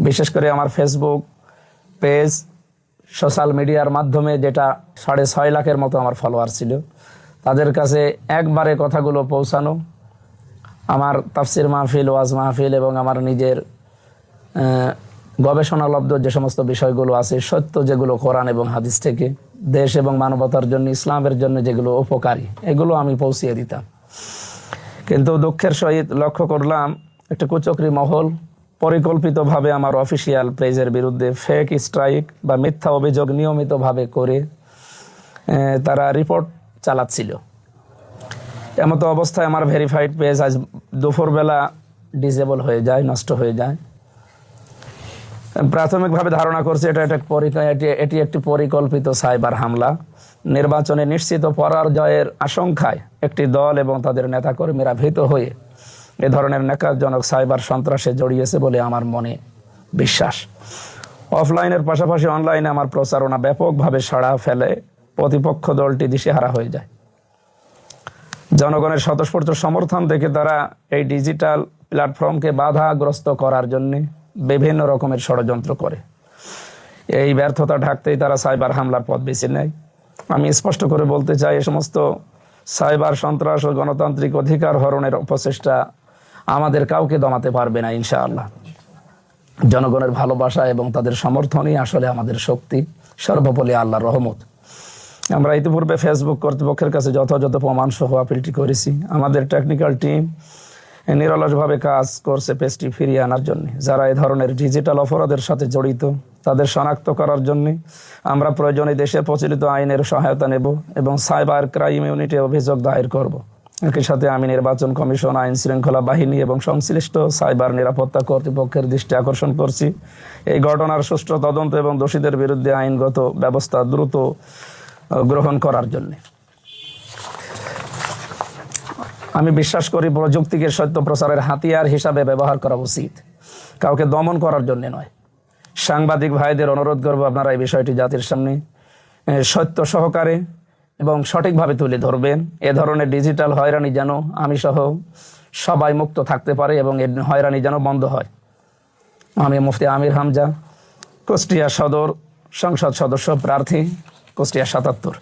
বিশেষ করে আমার ফেসবুক পেজ, সোশ্যাল মিডিয়ার মাধ্যমে যেটা 6.5 লাখের মতো আমার ফলোয়ার ছিল, তাদের কাছে একবারে কথাগুলো পৌঁছানো, আমার তাফসির মাহফিল, ওয়াজ মাহফিল এবং আমার নিজের গবেষণালব্ধ যে সমস্ত বিষয়গুলো আছে, সত্য যেগুলো কোরআন এবং হাদিস থেকে, দেশ এবং মানবতার জন্য, ইসলামের জন্য যেগুলো উপকারী, এগুলো আমি পৌঁছিয়ে দিতাম। কিন্তু দুঃখের সহিত লক্ষ্য করলাম একটা কুচক্রী মহল পরিকল্পিতভাবে আমার অফিসিয়াল পেজের বিরুদ্ধে ফেক স্ট্রাইক বা মিথ্যা অভিযোগ নিয়মিতভাবে করে তারা রিপোর্ট চালাচ্ছিল। এমতো অবস্থায় আমার ভেরিফাইড পেজ আজ দুপুরবেলা ডিসেবল হয়ে যায়, নষ্ট হয়ে যায়। প্রাথমিকভাবে ধারণা করছে এটি একটি পরিকল্পিত সাইবার হামলা। নির্বাচনে নিশ্চিত পরাজয়ের আশঙ্কায় একটি দল এবং তাদের নেতাকর্মীরা ভীত হয়ে এ ধরনের ন্যাক্কারজনক সাইবার সন্ত্রাসে জড়িয়েছে বলে আমার মনে বিশ্বাস। অফলাইনের পাশাপাশি অনলাইনে আমার প্রচারণা ব্যাপকভাবে সাড়া ফেলে প্রতিপক্ষ দলটি দিশেহারা হয়ে যায়। জনগণের স্বতঃস্ফূর্ত সমর্থন দেখে তারা এই ডিজিটাল প্ল্যাটফর্মকে বাধাগ্রস্ত করার জন্য বিভিন্ন রকমের ষড়যন্ত্র করে। এই ব্যর্থতা ঢাকতেই তারা সাইবার হামলার পথ বেছে নেয়। আমি স্পষ্ট করে বলতে চাই, এই সমস্ত সাইবার সন্ত্রাস ও গণতান্ত্রিক অধিকার হরণের অপচেষ্টা আমাদের কাউকে দমাতে পারবে না ইনশাআল্লাহ। জনগণের ভালোবাসা এবং তাদের সমর্থনই আসলে আমাদের শক্তি, সর্বোপরি আল্লাহর রহমত। আমরা ইতিপূর্বে ফেসবুক কর্তৃপক্ষের কাছে যথাযথ প্রমাণ সহ আপিলটি করেছি। আমাদের টেকনিক্যাল টিম নিরলসভাবে কাজ করছে পেজটি ফিরিয়ে আনার জন্য। যারা এই ধরনের ডিজিটাল অপরাধের সাথে জড়িত তাদের শনাক্ত করার জন্য আমরা প্রয়োজনে দেশের প্রচলিত আইনের সহায়তা নেব এবং সাইবার ক্রাইম ইউনিটে অভিযোগ দায়ের করব। একই সাথে আমি নির্বাচন কমিশন, আইন শৃঙ্খলা বাহিনী এবং সংশ্লিষ্ট সাইবার নিরাপত্তা কর্তৃপক্ষের দৃষ্টি আকর্ষণ করছি এই ঘটনার সুষ্ঠু তদন্ত এবং দোষীদের বিরুদ্ধে আইনগত ব্যবস্থা দ্রুত গ্রহণ করার জন্য। আমি বিশ্বাস করি প্রযুক্তিকে সত্য প্রচারের হাতিয়ার হিসাবে ব্যবহার করা উচিত, কাউকে দমন করার জন্য নয়। সাংবাদিক ভাইদের অনুরোধ করব, আপনারা এই বিষয়টি জাতির সামনে সত্য সহকারে এবং সঠিকভাবে তুলে ধরবেন। এ ধরনের ডিজিটাল হয়রানি যেন আমি সহ সবাই মুক্ত থাকতে পারে এবং এর হয়রানি যেন বন্ধ হয়। আমি মুফতি আমির হামজা, কুষ্টিয়া সদর সংসদ সদস্য প্রার্থী, কুষ্টিয়া ৭৭।